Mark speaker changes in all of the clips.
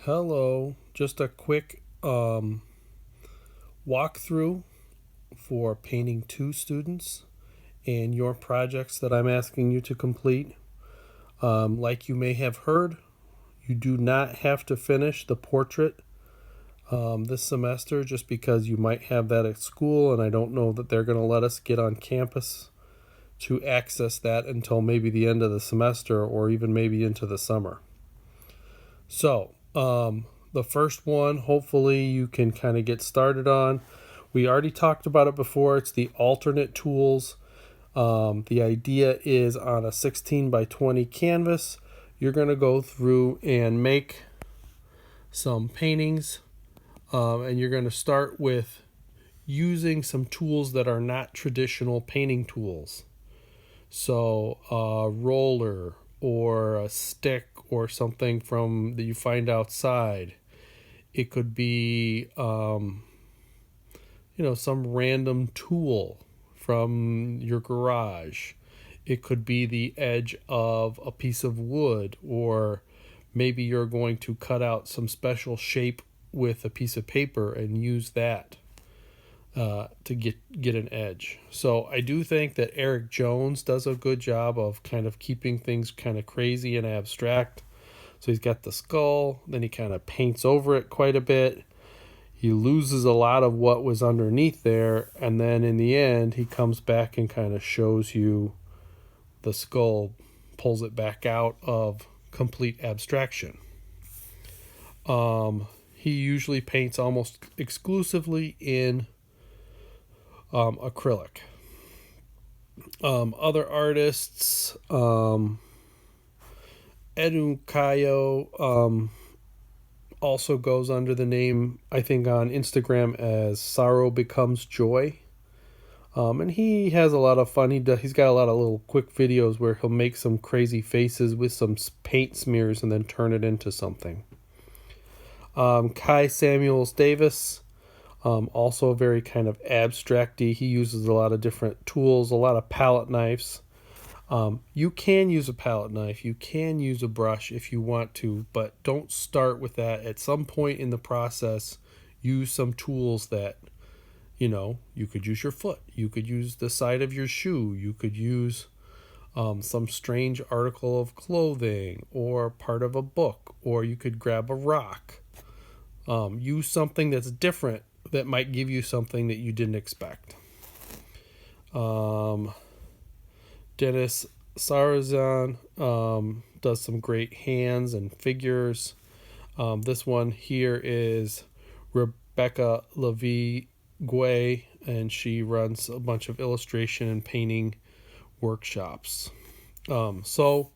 Speaker 1: Hello, just a quick walkthrough for Painting 2 students and your projects that I'm asking you to complete. Like you may have heard, you do not have to finish the portrait this semester just because you might have that at school, and I don't know that they're going to let us get on campus to access that until maybe the end of the semester or even maybe into the summer. So, the first one, hopefully you can kind of get started on. We already talked about it before. It's the alternate tools. The idea is on a 16 by 20 canvas, you're going to go through and make some paintings, and you're going to start with using some tools that are not traditional painting tools. So a roller or a stick or something from that you find outside. It could be some random tool from your garage. It could be the edge of a piece of wood, or maybe you're going to cut out some special shape with a piece of paper and use that to get an edge. So I do think that Eric Jones does a good job of kind of keeping things kind of crazy and abstract. So he's got the skull, then he kind of paints over it quite a bit. He loses a lot of what was underneath there, and then in the end he comes back and kind of shows you the skull, pulls it back out of complete abstraction. He usually paints almost exclusively in acrylic. Other artists, Edu Kayo also goes under the name, I think, on Instagram as Sorrow Becomes Joy. And he has a lot of fun. He's got a lot of little quick videos where he'll make some crazy faces with some paint smears and then turn it into something. Kai Samuels Davis, also very kind of abstracty. He uses a lot of different tools, a lot of palette knives. You can use a palette knife, you can use a brush if you want to, but don't start with that. At some point in the process, use some tools that, you could use your foot, you could use the side of your shoe, you could use some strange article of clothing or part of a book, or you could grab a rock. Use something that's different that might give you something that you didn't expect. Dennis Sarazan does some great hands and figures. This one here is Rebecca Levy-Guay, and she runs a bunch of illustration and painting workshops. So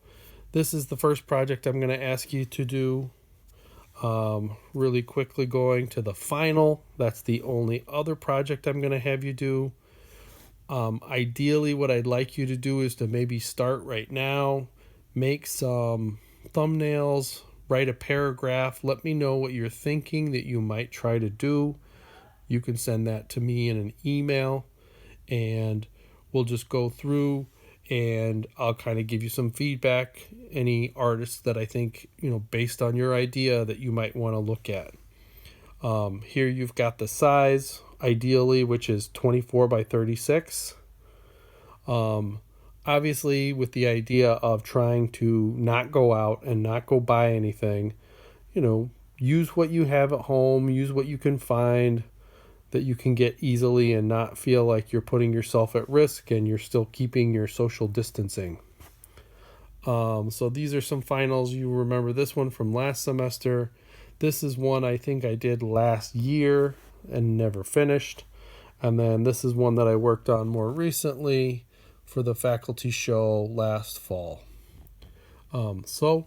Speaker 1: this is the first project I'm going to ask you to do. Really quickly going to the final. That's the only other project I'm going to have you do. Ideally, what I'd like you to do is to maybe start right now, make some thumbnails, write a paragraph, let me know what you're thinking that you might try to do. You can send that to me in an email, and we'll just go through and I'll kind of give you some feedback, any artists that I think, based on your idea that you might want to look at. Here you've got the size, ideally, which is 24 by 36. Obviously, with the idea of trying to not go out and not go buy anything, use what you have at home, use what you can find that you can get easily and not feel like you're putting yourself at risk and you're still keeping your social distancing. So these are some finals. You remember this one from last semester. This is one I think I did last year and never finished. And then this is one that I worked on more recently for the faculty show last fall. So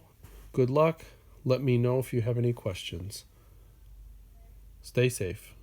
Speaker 1: good luck. Let me know if you have any questions. Stay safe.